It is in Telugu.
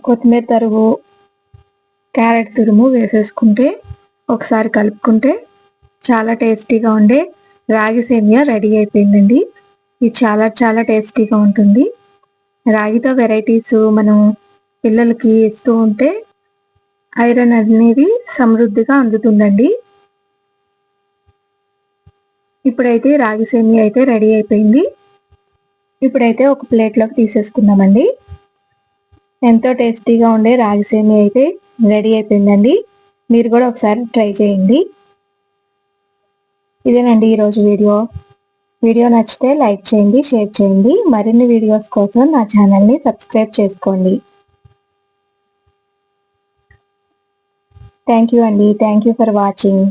కొత్తిమీర తరుగు, క్యారెట్ తురుము వేసేసుకుంటే ఒకసారి కలుపుకుంటే చాలా టేస్టీగా ఉండే రాగి సేమియా రెడీ అయిపోయిందండి. ఇది చాలా చాలా టేస్టీగా ఉంటుంది. రాగితో వెరైటీస్ మనం పిల్లలకి ఇస్తూ ఉంటే ఐరన్ అనేది సమృద్ధిగా అందుతుందండి. ఇప్పుడైతే రాగి సేమియా అయితే రెడీ అయిపోయింది. ఇప్పుడైతే ఒక ప్లేట్లోకి తీసేసుకుందామండి. ఎంతో టేస్టీగా ఉండే రాగి సేమియా అయితే రెడీ అయిపోయిందండి. మీరు కూడా ఒకసారి ట్రై చేయండి. ఇదేనండి ఈరోజు వీడియో. వీడియో నచ్చితే లైక్ చేయండి, షేర్ చేయండి. మరిన్ని వీడియోస్ కోసం నా ఛానల్ని సబ్స్క్రైబ్ చేసుకోండి. థ్యాంక్ యూ అండి. Thank you for watching.